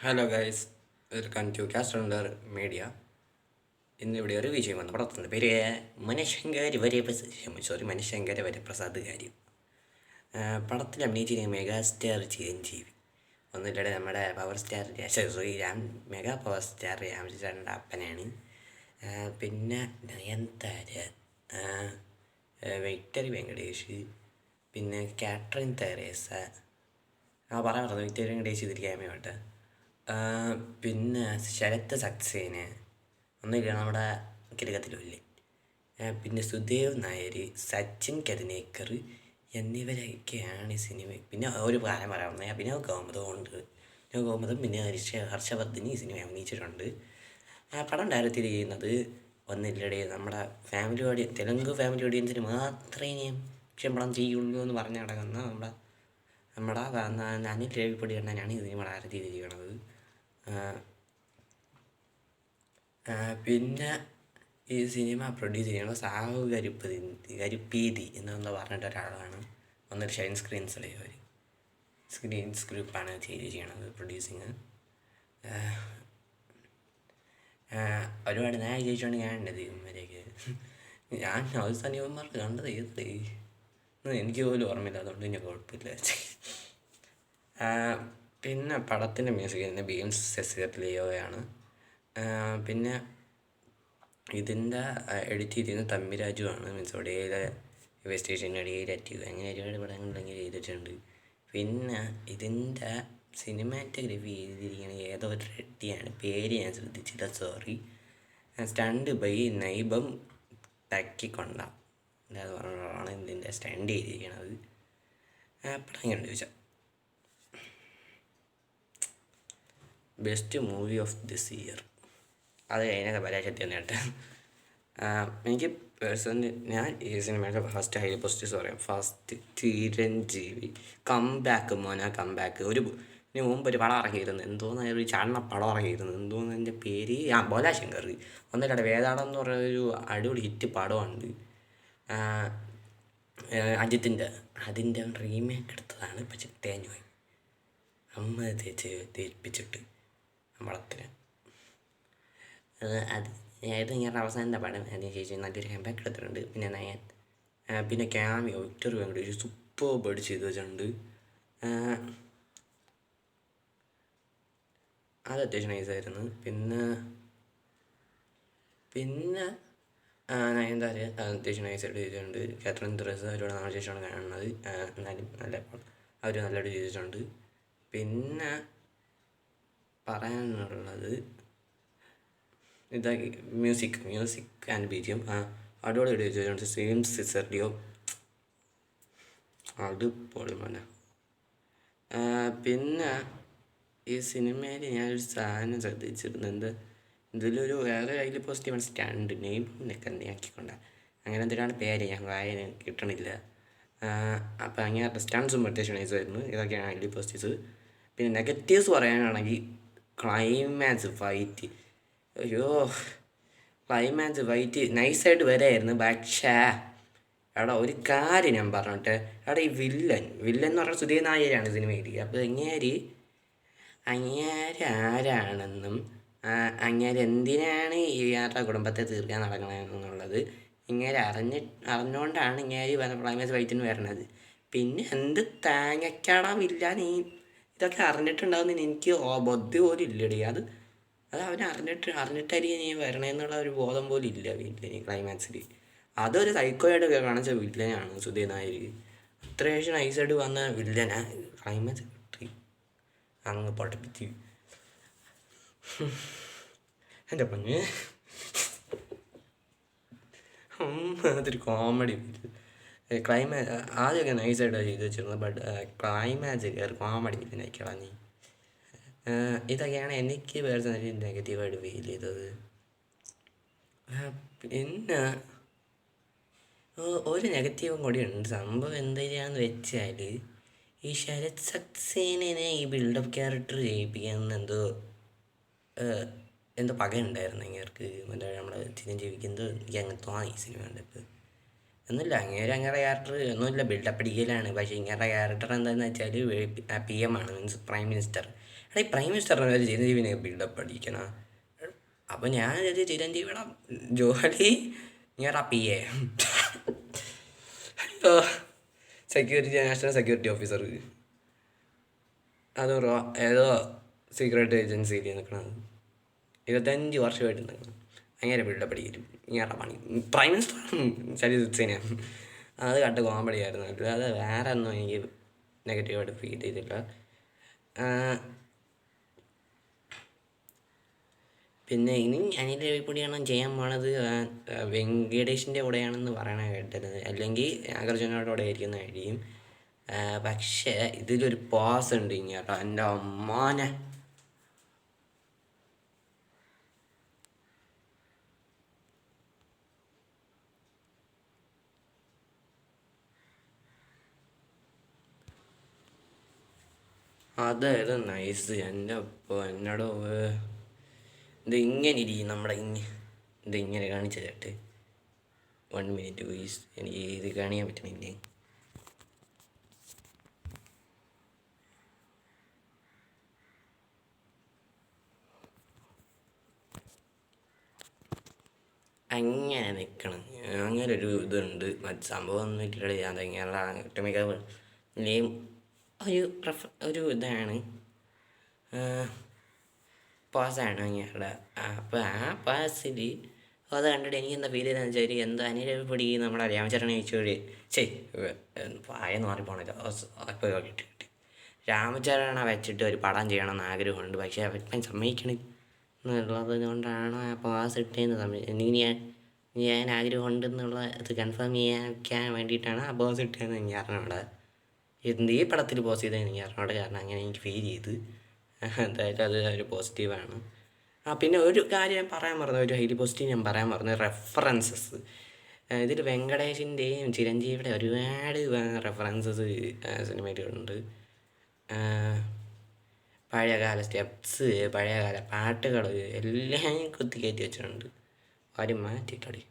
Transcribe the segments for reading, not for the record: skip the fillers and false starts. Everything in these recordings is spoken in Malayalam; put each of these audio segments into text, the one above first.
Hello guys, welcome to caster media. ഇന്നിവിടെ ഒരു വിജയം വന്ന പടത്തിൻ്റെ പേര് മനുഷ്യങ്കര വരപ്രസാദ് കാര്യം. പടത്തിൽ അഭിനയിച്ചിരിക്കുന്ന മെഗാസ്റ്റാർ ചിരഞ്ജീവി, ഒന്നില്ലടെ നമ്മുടെ power star mega power star രാമചന്ദ്രൻ്റെ അപ്പനാണ്. പിന്നെ നയൻതാര, വിക്ടറി വെങ്കടേഷ്, പിന്നെ കാട്രിൻ തെരേസ, പറയാൻ പറഞ്ഞു വിക്ടറി വെങ്കടേഷ് ഇതിൽ ക്യാമിയോട്ടെ. പിന്നെ ശരത് സക്സേന, ഒന്നുമില്ല നമ്മുടെ കിടക്കത്തിലുമില്ലേ. പിന്നെ സുദേവ് നായർ, സച്ചിൻ കരുനേക്കർ എന്നിവരൊക്കെയാണ് ഈ സിനിമ. പിന്നെ ഒരു കാര്യം പറയാവുന്നത് അഭിനവ് ഗോമതമുണ്ട്. അഭിനവ് ഗോമതം പിന്നെ ഹർഷവർദ്ധനി ഈ സിനിമ അഭിനയിച്ചിട്ടുണ്ട്. പടം ഡയറക്റ്റ് ചെയ്യുന്നത് ഒന്നില്ലടെ നമ്മുടെ തെലുങ്ക് ഫാമിലി ഓഡിയൻസിന് മാത്രമേ ശമ്പളം ചെയ്യുള്ളൂ എന്ന് പറഞ്ഞ് നടക്കുന്ന നമ്മുടെ അനിൽ രവിപ്പൊടി എണ്ണനാണ് ഈ സിനിമ ഡയറക്റ്റ് ചെയ്തിരിക്കുന്നത്. പിന്നെ ഈ സിനിമ പ്രൊഡ്യൂസ് ചെയ്യുന്നത് സാഹു കരിപ്പീതി എന്നെന്താ പറഞ്ഞിട്ട് ഒരാളാണ്. ഒന്നൊരു ഷൈൻ സ്ക്രീൻസ് ഗ്രൂപ്പാണ് ചെയ്യണത് പ്രൊഡ്യൂസിങ്. ഒരുപാട് ഞാൻ വിജയിച്ചുകൊണ്ട് ഞാൻ ഉണ്ടത് ഇവരേക്ക് ഞാൻ അവസാനം ഇവന്മാർക്ക് കണ്ടത് ഏത് എനിക്ക് പോലും ഓർമ്മയില്ല, അതുകൊണ്ട് ഞാൻ കുഴപ്പമില്ല. പിന്നെ പടത്തിൻ്റെ മ്യൂസിക് തന്നെ ബീംസ് സെസിലിയോയാണ്. പിന്നെ ഇതിൻ്റെ എഡിറ്റ് ചെയ്തിരുന്നത് തമ്മിരാജുവാണ്. മീൻസ് ഒടിയയിലെ ഇൻവെസ്റ്റിഗേഷൻ, ഒടിയയിലറ്റീവ്, അങ്ങനെ ഒരുപാട് പടങ്ങളിലെങ്കിൽ ചെയ്തിട്ടുണ്ട്. പിന്നെ ഇതിൻ്റെ സിനിമാറ്റോഗ്രഫി ചെയ്തിരിക്കുന്നത് ഏതോ ഒരു റെഡ്ഡിയാണ്, പേര് ഞാൻ ശ്രദ്ധിച്ചില്ല, സോറി. സ്റ്റണ്ട് ബൈ നൈബം ടക്കിക്കൊണ്ട അത് പറഞ്ഞാണ് ഇതിൻ്റെ സ്റ്റണ്ട് ചെയ്തിരിക്കണത്. പടം എങ്ങനെ ചോദിച്ചാൽ best movie of this year, അത് അതിനൊക്കെ പരാജയത്തിൽ നേട്ടെ. എനിക്ക് പേഴ്സണലി ഞാൻ ഈ സിനിമയുടെ ഫസ്റ്റ് ഹൈലി പോസിറ്റീവ്സ് പറയാം. First Chiranjeevi comeback, comeback. ഇതിന് മുമ്പ് ഒരു പടം ഇറങ്ങിയിരുന്നു, എന്തോന്ന് ഒരു ചാണ പടം ഇറങ്ങിയിരുന്നു, എന്തോന്ന് എൻ്റെ പേര് ബോലാശങ്കർ. ഒന്നല്ലാടെ വേദാളം എന്ന് പറയുന്നൊരു അടിപൊളി ഹിറ്റ് പടമുണ്ട് അതിൻ്റെ റീമേക്ക് എടുത്തതാണ്. പക്ഷെ തേഞ്ഞുപോയി, അമ്മ തേപ്പിച്ചിട്ട് വളത്തിന്. അത് ഞാൻ അവസാനത്തെ പടം അതിന് ശേഷം നല്ലൊരു കമ്പാക്ക് എടുത്തിട്ടുണ്ട്. പിന്നെ cameo Victor Venkatesh super bird ചെയ്ത് വെച്ചിട്ടുണ്ട്. അത് അത്യാവശ്യം നൈസായിരുന്നു. പിന്നെ നയൻതാര അത്യാവശ്യം നൈസായിട്ട് ചെയ്തിട്ടുണ്ട്. കാത്രിൻ തെരേസ ഒരുപാട് നാളെ ശേഷമാണ് കാണുന്നത്, എന്നാലും അവർ നല്ലതായിട്ട് ചെയ്തിട്ടുണ്ട്. പിന്നെ പറയാനുള്ളത് ഇതാക്കി മ്യൂസിക് ആൻഡ് ബീജിയം അടിപൊളി ചെയ്തിട്ടുണ്ട്. സെയിം സിസർഡിയോ അടിപൊളി മോനെ. പിന്നെ ഈ സിനിമയിൽ ഞാനൊരു സാധനം ശ്രദ്ധിച്ചിരുന്നത്, ഇതിലൊരു വേറെ അതിൽ പോസിറ്റീവാണ് സ്റ്റാൻഡ് നെയ്മൊക്കെ ആക്കിക്കൊണ്ട അങ്ങനെ എന്തിനാണ് പേര് ഞാൻ വായന കിട്ടണില്ല. അപ്പോൾ അങ്ങനെ സ്റ്റാൻഡ്സും അത്യാവശ്യം നൈസായിരുന്നു. ഇതൊക്കെയാണ് അതിൽ പോസിറ്റീവ്സ്. പിന്നെ നെഗറ്റീവ്സ് പറയാനാണെങ്കിൽ ക്ലൈമാക്സ് ഫൈറ്റ് നൈസായിട്ട് വരായിരുന്നു. പക്ഷേ എടാ ഒരു കാര്യം ഞാൻ പറഞ്ഞോട്ടെ, എടാ ഈ വില്ലൻ എന്ന് പറഞ്ഞാൽ സുധീർ നായരാണ് സിനിമയിൽ. അപ്പോൾ അങ്ങേര് ആരാണെന്നും അങ്ങേര് എന്തിനാണ് ഈ ആരുടെ കുടുംബത്തെ തീർക്കാൻ നടക്കണമെന്നുള്ളത് ഇങ്ങേര് അറിഞ്ഞുകൊണ്ടാണ് ഇങ്ങേര് ക്ലൈമാക്സ് ഫൈറ്റിന് വരണത്. പിന്നെ എന്ത് തേങ്ങക്കാടാ വില്ലാൻ ഈ ഇതൊക്കെ അറിഞ്ഞിട്ടുണ്ടാവുന്ന എനിക്ക് ബുദ്ധി പോലും ഇല്ലടി. അത് അവൻ അറിഞ്ഞിട്ടായിരിക്കും നീ വരണമെന്നുള്ള ഒരു ബോധം പോലും ഇല്ല വില്ലന് ക്ലൈമാക്സിൽ. അതൊരു സൈക്കോയായിട്ട് കാണിച്ച വില്ലനാണ് സുധീർ നായർ. അത്രയും നൈസായിട്ട് വന്ന വില്ലനാ ക്ലൈമാക്സ് കിട്ടി അങ്ങ് പഠിപ്പിച്ച്. എൻ്റെ പൊന്ന് അതൊരു കോമഡി. ആദ്യമൊക്കെ നൈസായിട്ട് ചെയ്ത് വെച്ചിരുന്നത്, ബട്ട് ക്ലൈമാക്സ് കയറി കോമഡി വില്ലനായിക്കളാ നീ. ഇതൊക്കെയാണ് എനിക്ക് പേഴ്സണലി നെഗറ്റീവായിട്ട് ഫീൽ ചെയ്തത്. പിന്നെ ഒരു നെഗറ്റീവും കൂടി ഉണ്ട്. സംഭവം എന്താന്ന് വെച്ചാൽ ഈ ശരത് സക്സേനനെ ഈ ബിൽഡപ്പ് ക്യാരക്ടർ ചെയ്യിപ്പിക്കാൻ എന്തോ പകയുണ്ടായിരുന്നു അങ്ങേർക്ക്. മറ്റേ നമ്മുടെ ചിരഞ്ജീവിക്കുന്നത് എനിക്ക് അങ്ങനെ തോന്നി ഈ സിനിമ കണ്ടപ്പോൾ. ഒന്നുമില്ല, അങ്ങേരുടെ ക്യാരക്ടർ ഒന്നുമില്ല ബിൽഡപ്പ് അടിക്കലാണ്. പക്ഷേ ഇങ്ങേരുടെ ക്യാരക്ടർ എന്താണെന്ന് വെച്ചാൽ PM ആണ്, മീൻസ് പ്രൈം മിനിസ്റ്റർ. എടാ ഈ പ്രൈം മിനിസ്റ്ററിനെ ഒരു ചിരഞ്ജീവിനെ ബിൽഡപ്പ് അടിക്കണം. അപ്പോൾ ഞാൻ ചിരഞ്ജീവിയുടെ ജോലി ഇങ്ങടാ P A security, national security officer, അത് ഏതോ സീക്രട്ട് ഏജൻസിയിൽ നിൽക്കണത് 25 വർഷമായിട്ട് നിൽക്കണം. അങ്ങനെ ബിൽഡപ്പ് അടിക്കും ഇങ്ങേറെ പണി. പ്രൈം മിനിസ്റ്റർ ശരീരസേനയാണ്. അത് കണ്ട് കോമഡി ആയിരുന്നു. അത് വേറെ ഒന്നും എനിക്ക് നെഗറ്റീവായിട്ട് ഫീൽ ചെയ്തില്ല. പിന്നെ ഇനി അനിൽ കൂടിയാണ് ചെയ്യാൻ പോണത് വെങ്കടേഷിൻ്റെ കൂടെയാണെന്ന് പറയണ കേട്ടത്, അല്ലെങ്കിൽ നാഗർജുനയുടെ കൂടെ ആയിരിക്കുന്നതായിരിക്കും. പക്ഷേ ഇതിലൊരു പോസ് ഉണ്ട് ഇങ്ങോട്ടോ എൻ്റെ അമ്മാനെ. അതായത് നൈസ്. എൻ്റെ ഇപ്പോൾ എന്നോട് ഇത് ഇങ്ങനെ ഇരിക്കും നമ്മുടെ ഇത് ഇങ്ങനെ കാണിച്ചു തരട്ടെ. 1 മിനിറ്റ് ഗോയ്സ്, എനിക്ക് ഇത് കാണിക്കാൻ പറ്റണില്ലേ. അങ്ങനെ നിൽക്കണം. അങ്ങനെ ഒരു ഇതുണ്ട്. മറ്റ് സംഭവം ഒന്നും ഇല്ല. അതെങ്ങനെയുള്ള ഒട്ടുമിക്ക ഒരു ഇതാണ് പാസ്സാണ് അങ്ങനെയുള്ള. അപ്പോൾ ആ പാസ്സിൽ അത് കണ്ടിട്ട് എനിക്ക് എന്താ ഫീൽ ചെയ്തതെന്ന് വെച്ചാൽ എന്താ അനിലപ്പൊടി നമ്മുടെ രാമചരണ ചോദിച്ചോടി പായെന്ന് മാറിപ്പോണല്ലോ. അപ്പോൾ കിട്ടി രാമചരണ വെച്ചിട്ട് ഒരു പടം ചെയ്യണമെന്ന് ആഗ്രഹമുണ്ട്. പക്ഷേ അവൻ സമ്മതിക്കണില്ല എന്നുള്ളത് കൊണ്ടാണ് ആ പാസ് ഇട്ടതെന്ന് ഞാൻ ആഗ്രഹമുണ്ടെന്നുള്ള ഇത് കൺഫേം ചെയ്യാൻ വേണ്ടിയിട്ടാണ് ആ പാസ് ഇട്ടതെന്ന് എനിക്ക് അറിഞ്ഞൂടെ. ഈ പടത്തിൽ പോസ് ചെയ്തത് എനിക്ക് അറിഞ്ഞൂടെ. കാരണം അങ്ങനെ എനിക്ക് ഫീൽ ചെയ്ത്. എന്തായാലും അത് ഒരു പോസിറ്റീവാണ്. പിന്നെ ഒരു കാര്യം ഞാൻ പറയാൻ മറന്നു, ഒരു ഹൈലി പോസിറ്റീവ് ഞാൻ പറയാൻ മറന്നു, റെഫറൻസസ്. ഇതിൽ വെങ്കടേഷിൻ്റെയും ചിരഞ്ജീവിയുടെ ഒരുപാട് റെഫറൻസസ് സിനിമയിലുണ്ട്. പഴയകാല സ്റ്റെപ്സ്, പഴയകാല പാട്ടുകൾ എല്ലാം കുത്തിക്കയറ്റി വെച്ചിട്ടുണ്ട്. ആരും മാറ്റിയിട്ടടി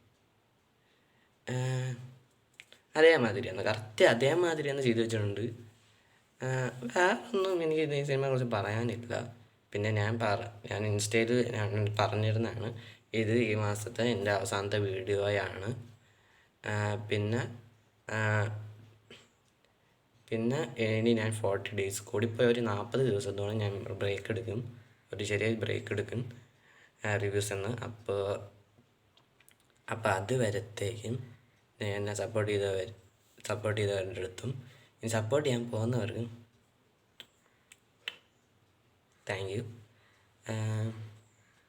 അതേമാതിരിയാണ്, കറക്റ്റ് അതേമാതിരിയാണ് ചെയ്തു വെച്ചിട്ടുണ്ട്. വേറെ ഒന്നും എനിക്ക് ഈ സിനിമയെ കുറിച്ച് പറയാനില്ല. പിന്നെ ഞാൻ ഇൻസ്റ്റയിൽ ഞാൻ പറഞ്ഞിരുന്നതാണ് ഇത് ഈ മാസത്തെ എൻ്റെ അവസാനത്തെ വീഡിയോയാണ്. പിന്നെ ഇനി ഞാൻ 40 ഡേയ്സ് കൂടിപ്പോയി ഒരു 40 ദിവസത്തോളം ഞാൻ ബ്രേക്ക് എടുക്കും, ഒരു ചെറിയ ബ്രേക്ക് എടുക്കും റിവ്യൂസ് എന്ന്. അപ്പോൾ അത് വരത്തേക്കും എന്നെ സപ്പോർട്ട് ചെയ്തവരുടെ അടുത്തും ഇനി സപ്പോർട്ട് ചെയ്യാൻ പോകുന്നവർക്കും താങ്ക് യു.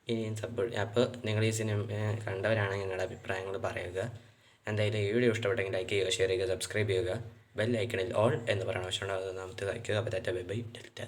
ഇനി സപ്പോർട്ട്. അപ്പോൾ നിങ്ങൾ ഈ സിനിമ കണ്ടവരാണെങ്കിൽ നിങ്ങളുടെ അഭിപ്രായങ്ങൾ പറയുക. എന്തായാലും ഈ വീഡിയോ ഇഷ്ടപ്പെട്ടെങ്കിൽ ലൈക്ക് ചെയ്യുക, ഷെയർ ചെയ്യുക, സബ്സ്ക്രൈബ് ചെയ്യുക. ബെൽ ഐക്കണിൽ ഓൾ എന്ന് പറയുന്ന ഓപ്ഷൻ ഉണ്ടാകുന്നത് നാമത്തെ വയ്ക്കുക. അപ്പോൾ ബൈ ബൈ ഡെൽറ്റ.